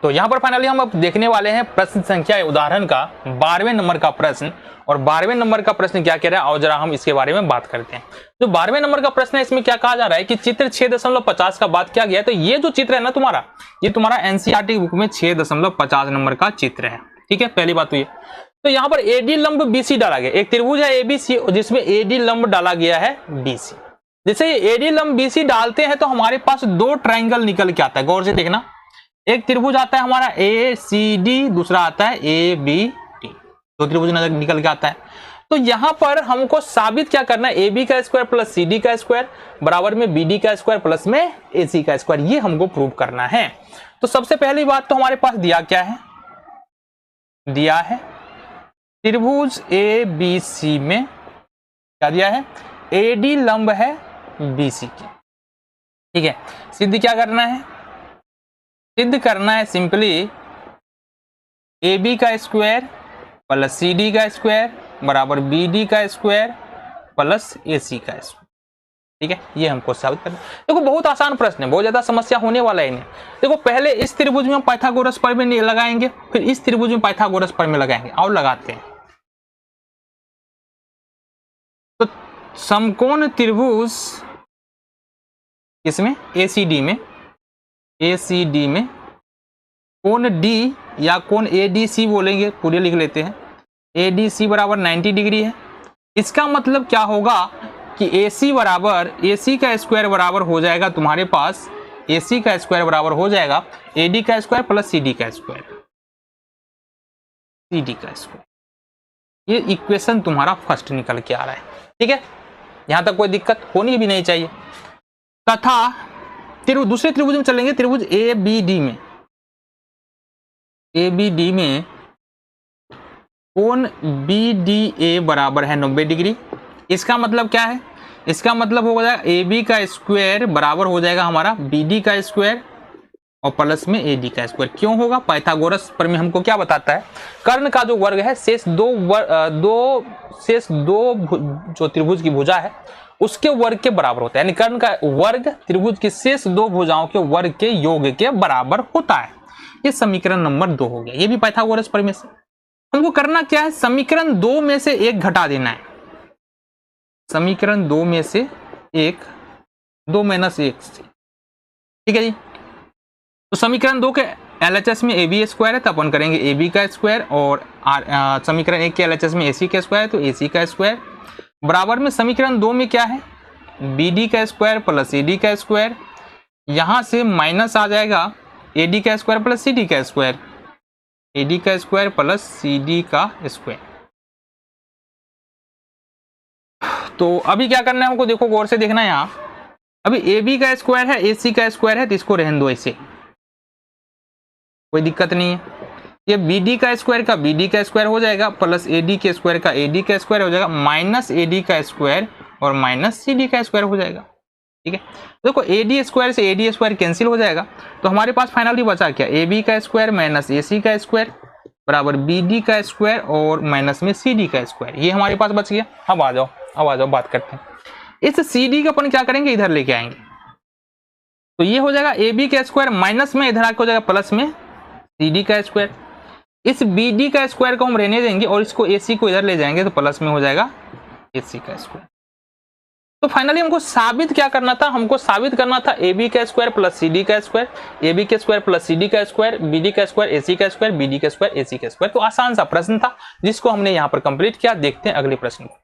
तो यहाँ पर फाइनली हम अब देखने वाले हैं प्रश्न संख्या उदाहरण का 12वें नंबर का प्रश्न। और 12वें नंबर का प्रश्न क्या कह रहा है, और जरा हम इसके बारे में बात करते हैं। जो 12वें नंबर का प्रश्न है, इसमें क्या कहा जा रहा है कि चित्र 6.50 का बात किया गया है। तो ये जो चित्र है ना तुम्हारा, ये तुम्हारा एनसीईआरटी बुक में 6.50 नंबर का चित्र है। ठीक है, पहली बात तो ये। तो यहाँ पर एडी लंब बीसी डाला गया, एक त्रिभुज है एबीसी जिसमें एडी लंब डाला गया है बीसी। जैसे ये एडी लंब बीसी डालते हैं तो हमारे पास दो ट्राइंगल निकल के आता है। गौर से देखना, एक त्रिभुज आता है हमारा ए सी डी, दूसरा आता है ए बी डी, दो त्रिभुज निकल के आता है। तो यहां पर हमको साबित क्या करना है, ए बी का स्क्वायर प्लस सी डी का स्क्वायर बराबर में बी डी का स्क्वायर प्लस में ए सी का स्क्वायर, ये हमको प्रूव करना है। तो सबसे पहली बात तो हमारे पास दिया क्या है, दिया है त्रिभुज ए बी सी में क्या दिया है, ए डी लंब है बी सी की। ठीक है, सिद्ध क्या करना है, सिद्ध करना है सिंपली ए बी का स्क्वायर प्लस सी डी का स्क्वायर बराबर बी डी का स्क्वायर प्लस ए सी का स्क्वायर। ठीक है, ये हमको साबित करना। देखो बहुत आसान प्रश्न है, बहुत ज्यादा समस्या होने वाला है नहीं। देखो पहले इस त्रिभुज में पाइथागोरस प्रमेय लगाएंगे, फिर इस त्रिभुज में पाइथागोरस प्रमेय लगाएंगे, और लगाते हैं। तो समकोण त्रिभुज इसमें एसीडी में, एसीडी में कोण डी या कोण एडीसी बोलेंगे, पूरे लिख लेते हैं। एडीसी बराबर 90 डिग्री है। इसका मतलब क्या होगा कि एसी बराबर, एसी का स्क्वायर बराबर हो जाएगा तुम्हारे पास, एसी का स्क्वायर बराबर हो जाएगा एडी का स्क्वायर प्लस सीडी का स्क्वायर, सीडी का स्क्वायर। ये इक्वेशन तुम्हारा फर्स्ट निकल के आ रहा है। ठीक है, यहां तक कोई दिक्कत होनी भी नहीं चाहिए। तथा दूसरे त्रिभुज में चलेंगे, त्रिभुज ए बी डी में, ए बी डी में कोण बी डी ए बराबर है 90 डिग्री। इसका मतलब क्या है, इसका मतलब हो जाएगा ए बी का स्क्वायर बराबर हो जाएगा हमारा बी डी का स्क्वायर और प्लस में ए डी का स्क्वायर। क्यों होगा, पाइथागोरस प्रमेय हमको क्या बताता है, कर्ण का जो वर्ग है, शेष दो जो त्रिभुज की भुजा है उसके वर्ग के बराबर होता है। यानी कर्ण का वर्ग त्रिभुज की शेष दो भुजाओं के वर्ग के योग के बराबर होता है। ये समीकरण नंबर 2 हो गया। ये भी पाइथागोरस प्रमेय से हमको करना क्या है, समीकरण 2 में से एक घटा देना है। समीकरण 2 में से एक, 2 - 1 से। ठीक है जी। तो समीकरण 2 के एलएचएस में ए बी स्क्वायर है, तो अपन करेंगे ए बी का स्क्वायर, और समीकरण 1 के एलएचएस में ए सी का स्क्वायर है, तो ए सी का स्क्वायर बराबर में समीकरण 2 में क्या है, बी डी का स्क्वायर प्लस ए डी का स्क्वायर। यहां से माइनस आ जाएगा ए डी का स्क्वायर प्लस सी डी का स्क्वायर, ए डी का स्क्वायर प्लस सी डी का स्क्वायर। तो अभी क्या करना है हमको, देखो गौर से देखना है। यहाँ अभी ए बी का स्क्वायर है, ए सी का स्क्वायर है, तो इसको रहने दो ऐसे, कोई दिक्कत नहीं है। ये बी डी का स्क्वायर का बी डी का स्क्वायर हो जाएगा प्लस ए डी के स्क्वायर का ए डी का स्क्वायर हो जाएगा माइनस ए डी का स्क्वायर और माइनस सी डी का स्क्वायर हो जाएगा। ठीक है, देखो ए डी स्क्वायर से ए डी स्क्वायर कैंसिल हो जाएगा, तो हमारे पास फाइनली बचा क्या, ए बी का स्क्वायर माइनस ए सी का स्क्वायर बराबर बी डी का स्क्वायर और माइनस में सी डी का स्क्वायर। ये हमारे पास बच गया। अब आ जाओ बात करते हैं। इस सी डी का अपन क्या करेंगे, इधर लेके आएंगे, तो ये हो जाएगा ए बी का स्क्वायर माइनस में इधर आके हो जाएगा प्लस में सी डी का स्क्वायर। इस बी डी का स्क्वायर को हम रहने देंगे और इसको ए सी को इधर ले जाएंगे, तो प्लस में हो जाएगा ए सी का स्क्वायर। तो फाइनली हमको साबित क्या करना था, हमको साबित करना था ए बी का स्क्वायर प्लस सी डी का स्क्वायर, ए बी का स्क्वायर प्लस सी डी का स्क्वायर, बी डी का स्क्वायर ए सी का स्क्वायर, बी डी का स्क्वायर ए सी का स्क्वायर। तो आसान सा प्रश्न था जिसको हमने यहाँ पर कंप्लीट किया। देखते हैं अगले प्रश्न को।